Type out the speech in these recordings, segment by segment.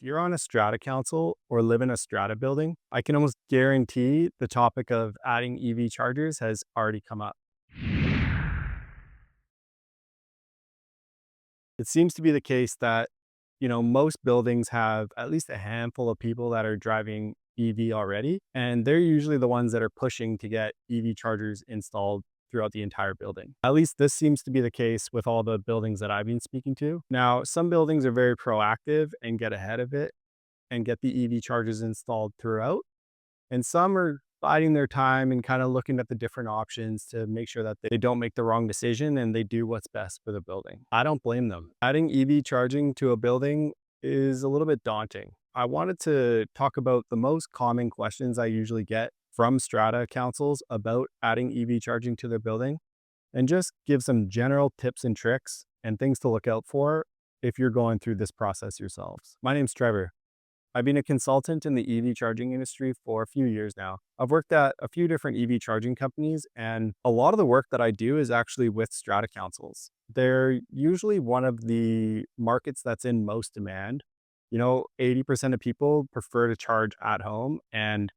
you're on a strata council or live in a strata building, I can almost guarantee the topic of adding EV chargers has already come up. It seems to be the case that, most buildings have at least a handful of people that are driving EV already, and they're usually the ones that are pushing to get EV chargers installed throughout the entire building. At least this seems to be the case with all the buildings that I've been speaking to. Now, some buildings are very proactive and get ahead of it and get the EV chargers installed throughout. And some are biding their time and kind of looking at the different options to make sure that they don't make the wrong decision and they do what's best for the building. I don't blame them. Adding EV charging to a building is a little bit daunting. I wanted to talk about the most common questions I usually get from strata councils about adding EV charging to their building and just give some general tips and tricks and things to look out for if you're going through this process yourselves. My name's Trevor. I've been a consultant in the EV charging industry for a few years now. I've worked at a few different EV charging companies, and a lot of the work that I do is actually with strata councils. They're usually one of the markets that's in most demand. 80% of people prefer to charge at home, and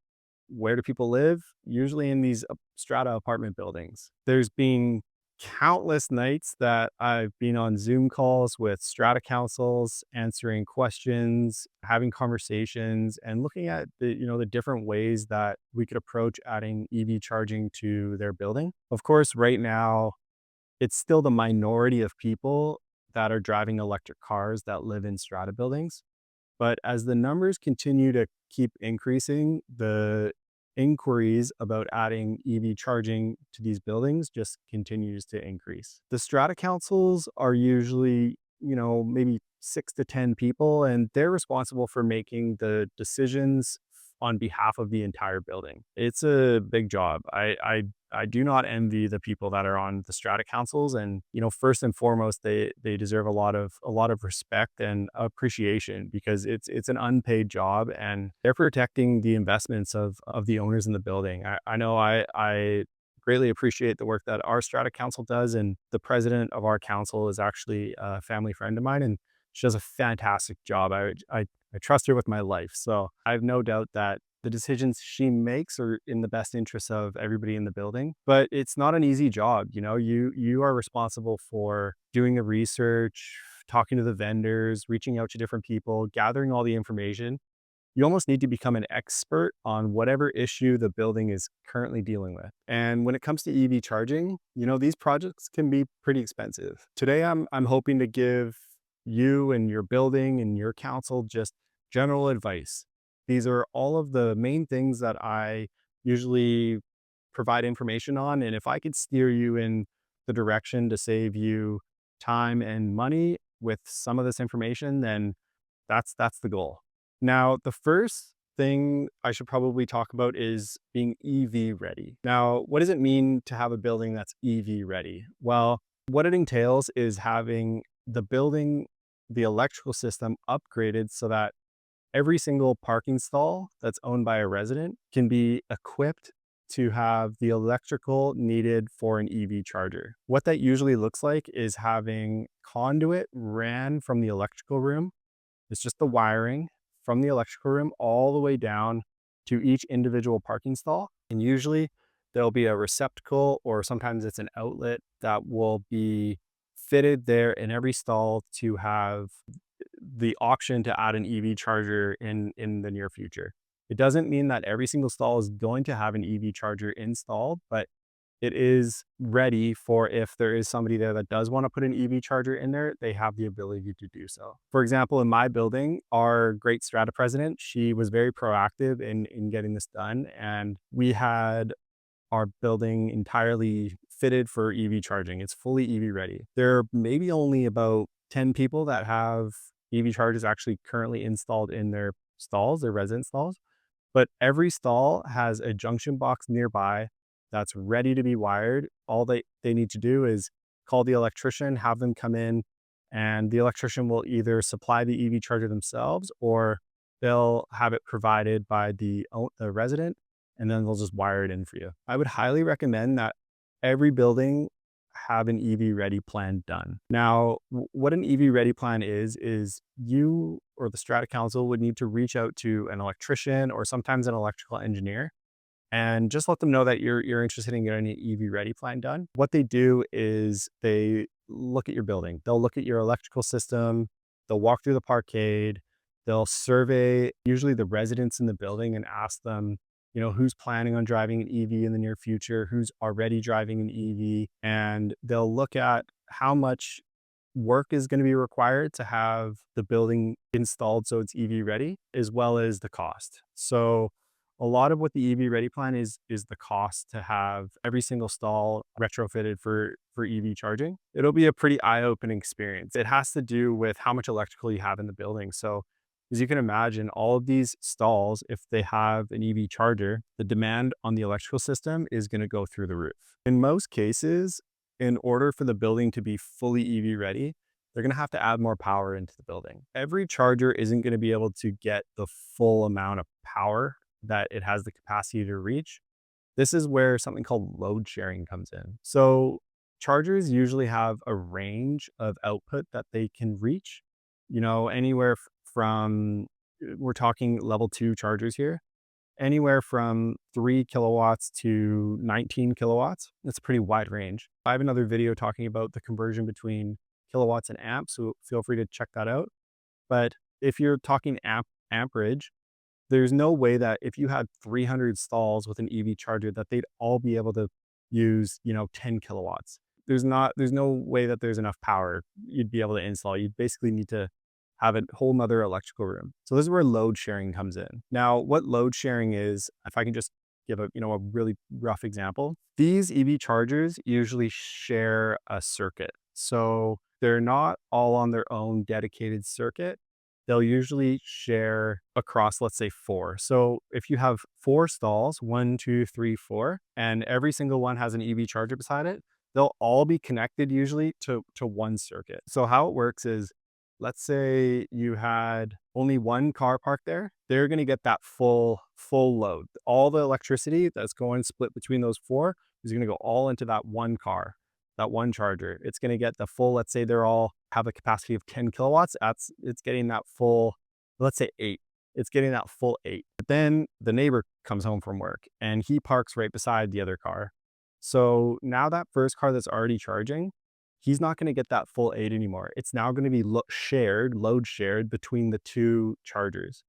where do people live? Usually in these strata apartment buildings. There's been countless nights that I've been on Zoom calls with strata councils, answering questions, having conversations, and looking at the different ways that we could approach adding EV charging to their building. Of course, right now, it's still the minority of people that are driving electric cars that live in strata buildings. But as the numbers continue to keep increasing, the inquiries about adding EV charging to these buildings just continues to increase. The strata councils are usually, maybe 6 to 10 people, and they're responsible for making the decisions on behalf of the entire building. It's a big job. I do not envy the people that are on the strata councils, and first and foremost, they deserve a lot of respect and appreciation because it's an unpaid job, and they're protecting the investments of the owners in the building. I know I greatly appreciate the work that our strata council does, and the president of our council is actually a family friend of mine, and she does a fantastic job. I trust her with my life. So I have no doubt that the decisions she makes are in the best interest of everybody in the building. But it's not an easy job. You are responsible for doing the research, talking to the vendors, reaching out to different people, gathering all the information. You almost need to become an expert on whatever issue the building is currently dealing with. And when it comes to EV charging, these projects can be pretty expensive. Today, I'm hoping to give you and your building and your council just general advice. These are all of the main things that I usually provide information on. And if I could steer you in the direction to save you time and money with some of this information, then that's the goal. Now, the first thing I should probably talk about is being EV ready. Now, what does it mean to have a building that's EV ready? Well, what it entails is having the building, the electrical system upgraded so that every single parking stall that's owned by a resident can be equipped to have the electrical needed for an EV charger. What that usually looks like is having conduit ran from the electrical room. It's just the wiring from the electrical room all the way down to each individual parking stall. And usually there'll be a receptacle, or sometimes it's an outlet that will be fitted there in every stall to have the option to add an EV charger in the near future. It doesn't mean that every single stall is going to have an EV charger installed, but it is ready for if there is somebody there that does want to put an EV charger in there, they have the ability to do so. For example, in my building, our great strata president, she was very proactive in getting this done. And we had our building entirely fitted for EV charging. It's fully EV ready. There are maybe only about 10 people that have EV chargers actually currently installed in their stalls, their resident stalls. But every stall has a junction box nearby that's ready to be wired. All they need to do is call the electrician, have them come in, and the electrician will either supply the EV charger themselves or they'll have it provided by the resident, and then they'll just wire it in for you. I would highly recommend that every building have an EV ready plan done. Now, what an EV ready plan is you or the Strata Council would need to reach out to an electrician or sometimes an electrical engineer and just let them know that you're interested in getting an EV ready plan done. What they do is they look at your building. They'll look at your electrical system, they'll walk through the parkade, they'll survey usually the residents in the building and ask them, who's planning on driving an EV in the near future, who's already driving an EV, and they'll look at how much work is going to be required to have the building installed so it's EV ready, as well as the cost. So a lot of what the EV ready plan is the cost to have every single stall retrofitted for EV charging. It'll be a pretty eye-opening experience. It has to do with how much electrical you have in the building. So as you can imagine, all of these stalls, if they have an EV charger, the demand on the electrical system is going to go through the roof. In most cases, in order for the building to be fully EV ready, they're going to have to add more power into the building. Every charger isn't going to be able to get the full amount of power that it has the capacity to reach. This is where something called load sharing comes in. So chargers usually have a range of output that they can reach, anywhere from, we're talking level 2 chargers here, anywhere from 3 kilowatts to 19 kilowatts. That's a pretty wide range. I have another video talking about the conversion between kilowatts and amps, so feel free to check that out. But if you're talking amperage, there's no way that if you had 300 stalls with an EV charger that they'd all be able to use, 10 kilowatts. There's no way that there's enough power you'd be able to install. You'd basically need to have a whole nother electrical room. So this is where load sharing comes in. Now, what load sharing is, if I can just give a really rough example, these EV chargers usually share a circuit. So they're not all on their own dedicated circuit. They'll usually share across, let's say, 4. So if you have 4 stalls, 1, 2, 3, 4, and every single one has an EV charger beside it, they'll all be connected usually to one circuit. So how it works is, let's say you had only one car parked there, they're going to get that full load. All the electricity that's going split between those 4 is going to go all into that one car, that one charger. It's going to get the full, let's say they're all have a capacity of 10 kilowatts. It's getting that full, let's say 8. It's getting that full 8. But then the neighbor comes home from work and he parks right beside the other car. So now that first car that's already charging, he's not going to get that full 8 anymore. It's now going to be load shared between the 2 chargers.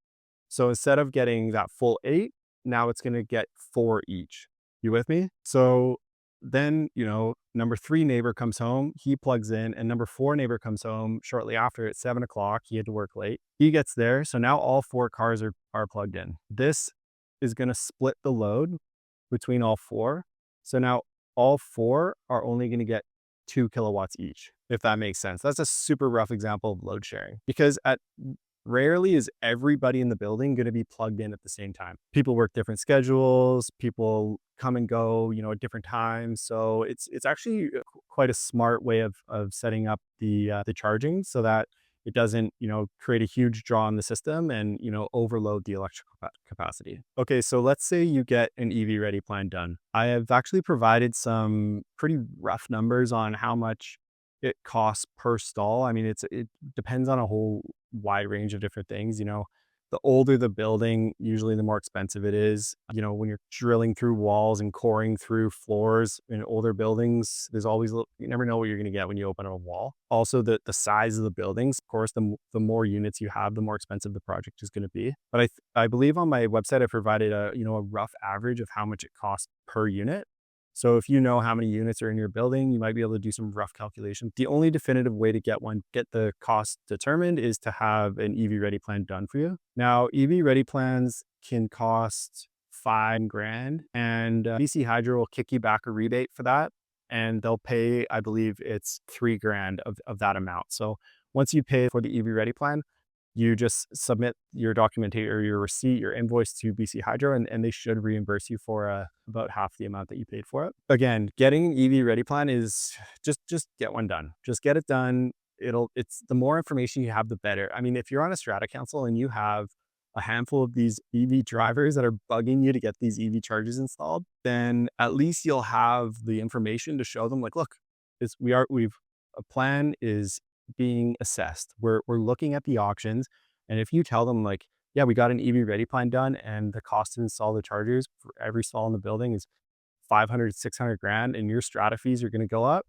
So instead of getting that full 8, now it's going to get 4 each. You with me? So then, number 3 neighbor comes home, he plugs in, and number 4 neighbor comes home shortly after at 7 o'clock. He had to work late. He gets there. So now all 4 cars are plugged in. This is going to split the load between all 4. So now all 4 are only going to get 2 kilowatts each, if that makes sense. That's a super rough example of load sharing, because rarely is everybody in the building going to be plugged in at the same time. People work different schedules, people come and go, at different times. So it's actually quite a smart way of setting up the charging so that it doesn't, create a huge draw on the system and, overload the electrical capacity. Okay, so let's say you get an EV ready plan done. I have actually provided some pretty rough numbers on how much it costs per stall. I mean, it depends on a whole wide range of different things. The older the building, usually the more expensive it is. When you're drilling through walls and coring through floors in older buildings, there's always, you never know what you're going to get when you open a wall. Also, the size of the buildings, of course, the more units you have, the more expensive the project is going to be. But I believe on my website, I provided a rough average of how much it costs per unit. So if you know how many units are in your building, you might be able to do some rough calculation. The only definitive way to get the cost determined is to have an EV ready plan done for you. Now, EV ready plans can cost $5,000, and BC Hydro will kick you back a rebate for that. And they'll pay, I believe it's $3,000 of that amount. So once you pay for the EV ready plan, you just submit your documentation or your receipt, your invoice to BC Hydro, and they should reimburse you for about half the amount that you paid for it. Again, getting an EV ready plan is just get one done. Just get it done. It's the more information you have, the better. I mean, if you're on a strata council and you have a handful of these EV drivers that are bugging you to get these EV chargers installed, then at least you'll have the information to show them, like, look, we've a plan is being assessed. We're looking at the auctions, and if you tell them like, yeah, we got an EV ready plan done, and the cost to install the chargers for every stall in the building is 500, 600 grand, and your strata fees are going to go up,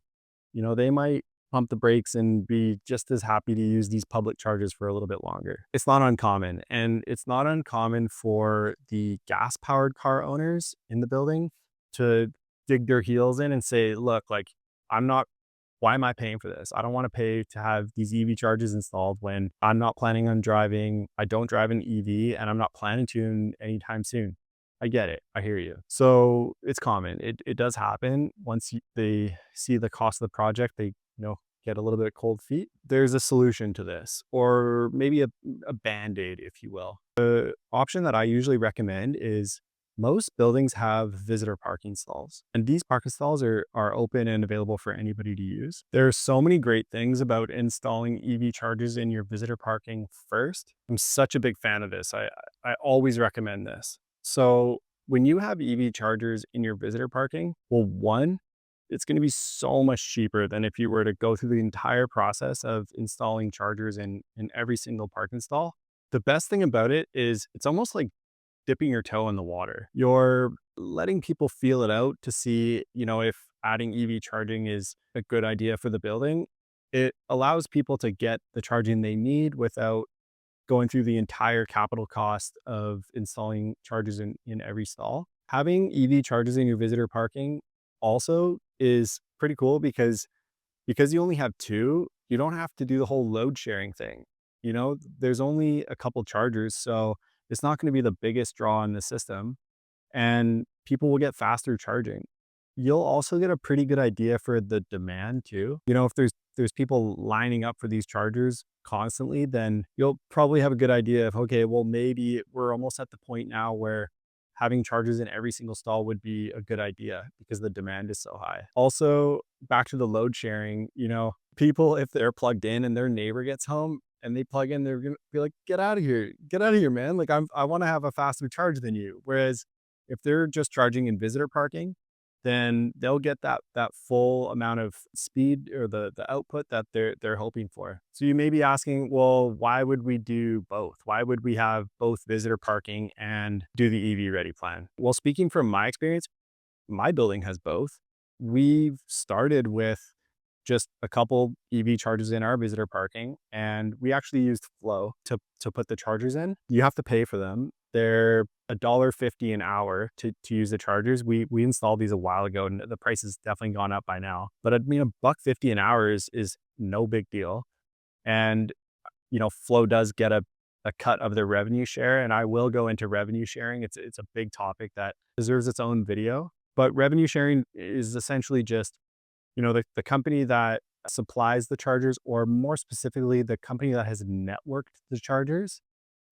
they might pump the brakes and be just as happy to use these public chargers for a little bit longer. It's not uncommon. And it's not uncommon for the gas powered car owners in the building to dig their heels in and say, look, like, I'm not, why am I paying for this? I don't want to pay to have these EV chargers installed when I'm not planning on driving. I don't drive an EV and I'm not planning to anytime soon. I get it. I hear you. So it's common. It does happen. Once they see the cost of the project, they get a little bit of cold feet. There's a solution to this, or maybe a band-aid, if you will. The option that I usually recommend is most buildings have visitor parking stalls, and these parking stalls are open and available for anybody to use. There are so many great things about installing EV chargers in your visitor parking first. I'm such a big fan of this. I always recommend this. So when you have EV chargers in your visitor parking, well, one, it's going to be so much cheaper than if you were to go through the entire process of installing chargers in every single parking stall. The best thing about it is it's almost like dipping your toe in the water. You're letting people feel it out to see, if adding EV charging is a good idea for the building. It allows people to get the charging they need without going through the entire capital cost of installing chargers in every stall. Having EV chargers in your visitor parking also is pretty cool because you only have two, you don't have to do the whole load sharing thing. There's only a couple chargers, so it's not going to be the biggest draw in the system, and people will get faster charging. You'll also get a pretty good idea for the demand too. If there's people lining up for these chargers constantly, then you'll probably have a good idea of, okay, well, maybe we're almost at the point now where having chargers in every single stall would be a good idea because the demand is so high. Also, back to the load sharing, people, if they're plugged in and their neighbor gets home and they plug in, they're gonna be like, get out of here, man. Like, I want to have a faster charge than you. Whereas if they're just charging in visitor parking, then they'll get that full amount of speed or the output that they're hoping for. So you may be asking, well, why would we do both? Why would we have both visitor parking and do the EV ready plan? Well, speaking from my experience, my building has both. We've started with just a couple EV chargers in our visitor parking, and we actually used Flow to put the chargers in. You have to pay for them. They're $1.50 an hour to use the chargers. We installed these a while ago, and the price has definitely gone up by now. But I mean, $1.50 an hour is no big deal. And Flow does get a cut of their revenue share, and I will go into revenue sharing. It's a big topic that deserves its own video. But revenue sharing is essentially just the company that supplies the chargers, or more specifically, the company that has networked the chargers.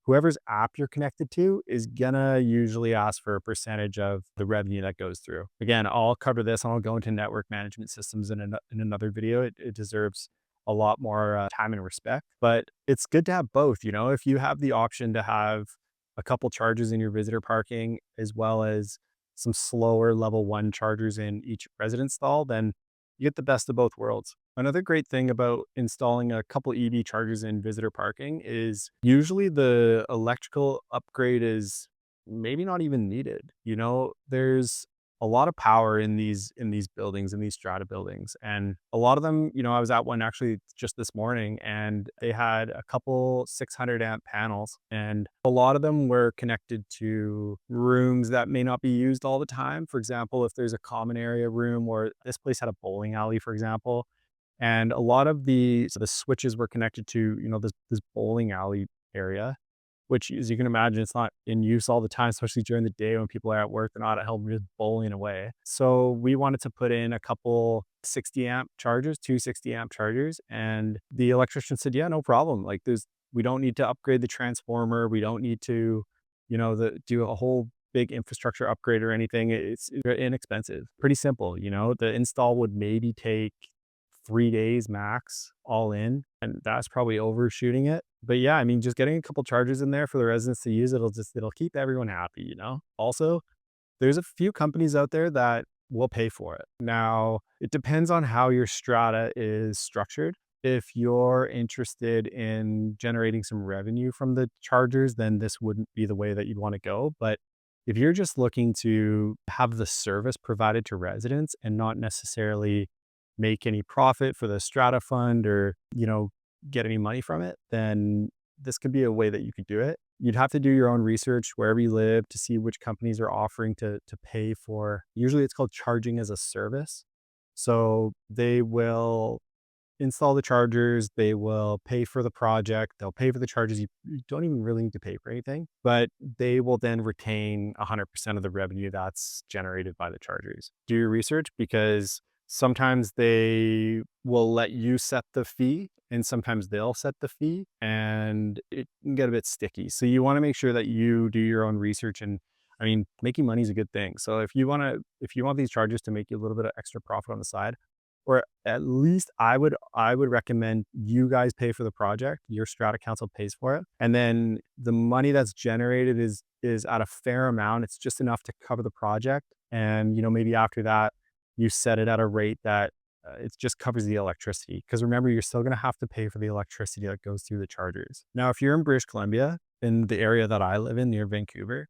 Whoever's app you're connected to is gonna usually ask for a percentage of the revenue that goes through. Again, I'll cover this and I'll go into network management systems in another video. It deserves a lot more time and respect, but it's good to have both. If you have the option to have a couple chargers in your visitor parking, as well as some slower level 1 chargers in each residence stall, then you get the best of both worlds. Another great thing about installing a couple EV chargers in visitor parking is usually the electrical upgrade is maybe not even needed. There's a lot of power in these buildings, in these strata buildings, and a lot of them, I was at one actually just this morning, and they had a couple 600 amp panels, and a lot of them were connected to rooms that may not be used all the time. For example, if there's a common area room, or this place had a bowling alley, for example, and a lot of the switches were connected to, this bowling alley area, which, as you can imagine, it's not in use all the time, especially during the day when people are at work. They're not at home just bowling away. So we wanted to put in a couple 60 amp chargers, two 60 amp chargers. And the electrician said, yeah, no problem. Like, we don't need to upgrade the transformer. We don't need to, do a whole big infrastructure upgrade or anything. It's inexpensive, pretty simple. The install would maybe take 3 days max all in, and that's probably overshooting it. But yeah, I mean, just getting a couple chargers in there for the residents to use, it'll keep everyone happy. Also, there's a few companies out there that we'll pay for it. Now, it depends on how your strata is structured. If you're interested in generating some revenue from the chargers, then this wouldn't be the way that you'd want to go. But if you're just looking to have the service provided to residents and not necessarily make any profit for the strata fund or, get any money from it, then this could be a way that you could do it. You'd have to do your own research wherever you live to see which companies are offering to pay for. Usually it's called charging as a service. So they will install the chargers, they will pay for the project, they'll pay for the charges. You don't even really need to pay for anything, but they will then retain 100% of the revenue that's generated by the chargers. Do your research, because sometimes they will let you set the fee and sometimes they'll set the fee and it can get a bit sticky. So you want to make sure that you do your own research. And I mean, making money is a good thing. So if you want these charges to make you a little bit of extra profit on the side, or at least I would recommend you guys pay for the project, your strata council pays for it. And then the money that's generated is at a fair amount. It's just enough to cover the project. And, maybe after that, you set it at a rate that it just covers the electricity. Because remember, you're still going to have to pay for the electricity that goes through the chargers. Now, if you're in British Columbia, in the area that I live in near Vancouver,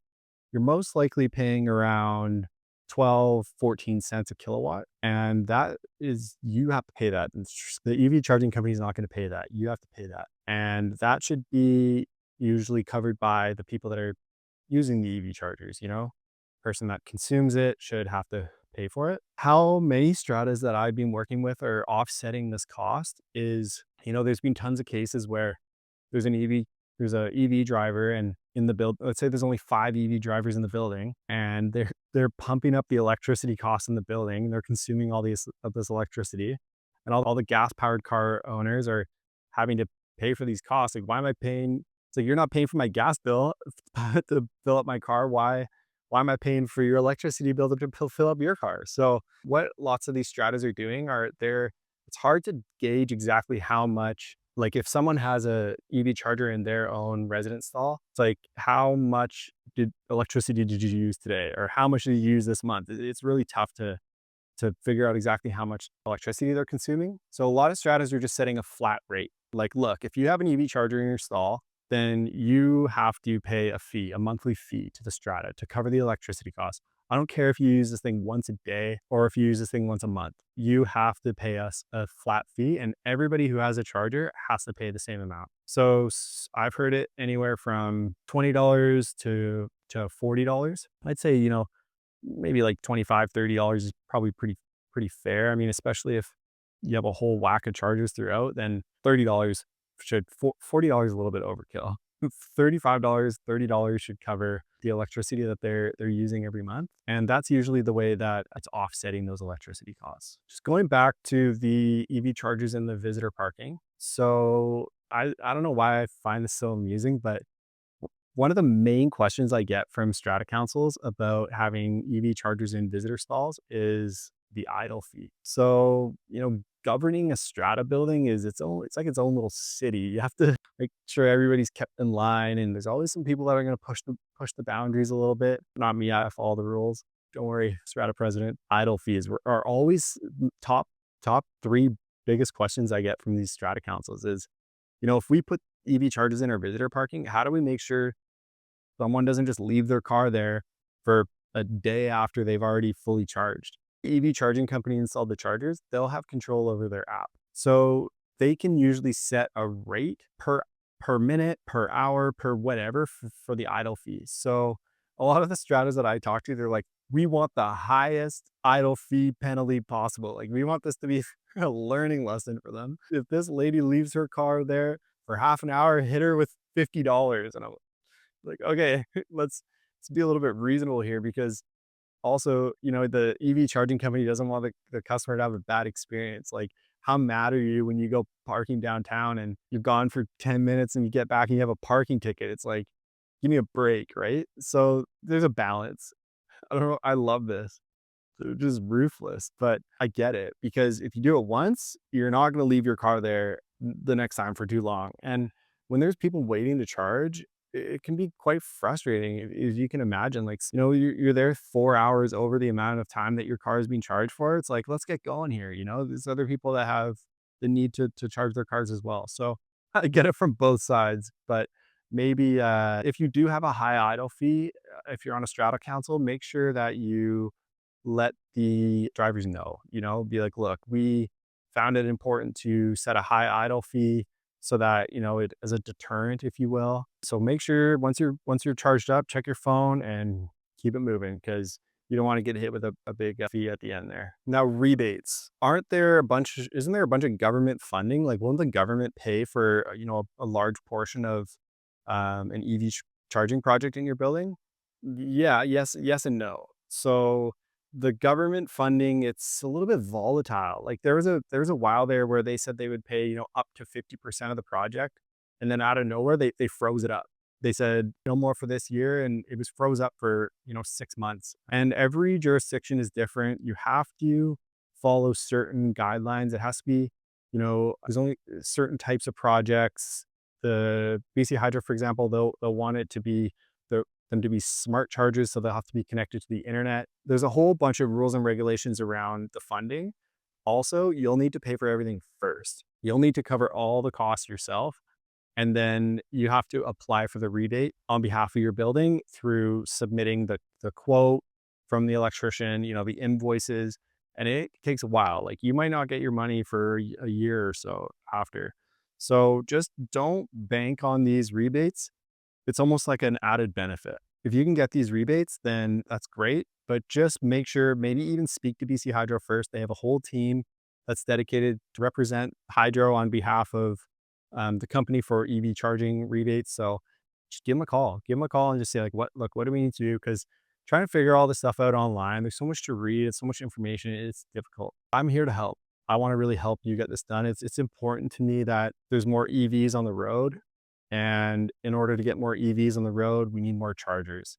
you're most likely paying around 12, 14 cents a kilowatt. And that is, you have to pay that. And the EV charging company is not going to pay that. You have to pay that. And that should be usually covered by the people that are using the EV chargers, person that consumes it should have to pay for it. How many stratas that I've been working with are offsetting this cost is, there's been tons of cases where there's an EV, there's a EV driver, and in the build, let's say there's only 5 EV drivers in the building, and they're pumping up the electricity costs in the building. They're consuming all this electricity, and all the gas powered car owners are having to pay for these costs. Like, why am I paying? It's like, you're not paying for my gas bill to fill up my car. Why am I paying for your electricity bill to fill up your car? So what lots of these stratas are doing it's hard to gauge exactly how much, like if someone has a EV charger in their own residence stall, it's like, how much electricity did you use today? Or how much did you use this month? It's really tough to figure out exactly how much electricity they're consuming. So a lot of stratas are just setting a flat rate. Like, look, if you have an EV charger in your stall, then you have to pay a monthly fee to the strata to cover the electricity costs. I don't care if you use this thing once a day or if you use this thing once a month. You have to pay us a flat fee, and everybody who has a charger has to pay the same amount. So I've heard it anywhere from $20 to $40. I'd say, maybe like $25, $30 is probably pretty fair. I mean, especially if you have a whole whack of chargers throughout, then $30 $40 is a little bit overkill. $35, $30 should cover the electricity that they're using every month. And that's usually the way that it's offsetting those electricity costs. Just going back to the EV chargers in the visitor parking. So I don't know why I find this so amusing, but one of the main questions I get from strata councils about having EV chargers in visitor stalls is the idle fee. So, governing a strata building is it's like its own little city. You have to make sure everybody's kept in line, and there's always some people that are going to push the boundaries a little bit. Not me, I follow the rules. Don't worry, strata president. Idle fees are always top 3 biggest questions I get from these strata councils is, if we put EV chargers in our visitor parking, how do we make sure someone doesn't just leave their car there for a day after they've already fully charged? EV charging company installed the chargers, they'll have control over their app. So they can usually set a rate per minute, per hour, per whatever for the idle fees. So a lot of the stratas that I talk to, they're like, we want the highest idle fee penalty possible. Like, we want this to be a learning lesson for them. If this lady leaves her car there for half an hour, hit her with $50. And I'm like, okay, let's be a little bit reasonable here, because also, the EV charging company doesn't want the customer to have a bad experience. Like, how mad are you when you go parking downtown and you've gone for 10 minutes and you get back and you have a parking ticket? It's like, give me a break, right? So there's a balance. I don't know. I love this. They're just ruthless, but I get it, because if you do it once, you're not going to leave your car there the next time for too long. And when there's people waiting to charge, it can be quite frustrating if you can imagine. Like, you're there 4 hours over the amount of time that your car is being charged for. It's like, let's get going here. There's other people that have the need to charge their cars as well. So I get it from both sides. But maybe if you do have a high idle fee, if you're on a strata council, make sure that you let the drivers know, be like, look, we found it important to set a high idle fee so that, it as a deterrent, if you will. So make sure once you're charged up, check your phone and keep it moving, because you don't want to get hit with a big fee at the end there. Now, rebates. Isn't there a bunch of government funding? Like, won't the government pay for, a large portion of an EV charging project in your building? Yeah, yes and no. So the government funding, it's a little bit volatile. Like, there was a while there where they said they would pay, up to 50% of the project, and then out of nowhere they froze it up. They said no more for this year, and it was froze up for, 6 months. And every jurisdiction is different. You have to follow certain guidelines. It has to be, there's only certain types of projects. The BC Hydro, for example, they'll want it to be them to be smart chargers, so they'll have to be connected to the internet. There's a whole bunch of rules and regulations around the funding. Also, you'll need to pay for everything first. You'll need to cover all the costs yourself, and then you have to apply for the rebate on behalf of your building through submitting the quote from the electrician, the invoices, and it takes a while. Like, you might not get your money for a year or so after. So just don't bank on these rebates. It's almost like an added benefit. If you can get these rebates, then that's great, but just make sure, maybe even speak to BC Hydro first. They have a whole team that's dedicated to represent Hydro on behalf of the company for EV charging rebates. So just give them a call. Give them a call and just say, like, what do we need to do? Because trying to figure all this stuff out online, there's so much to read, it's so much information, it's difficult. I'm here to help. I want to really help you get this done. It's important to me that there's more EVs on the road, and in order to get more EVs on the road, we need more chargers.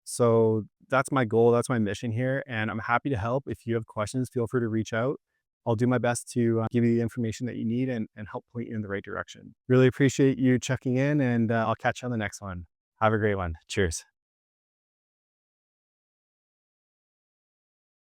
So that's my goal. That's my mission here. And I'm happy to help. If you have questions, feel free to reach out. I'll do my best to give you the information that you need and help point you in the right direction. Really appreciate you checking in, and I'll catch you on the next one. Have a great one. Cheers.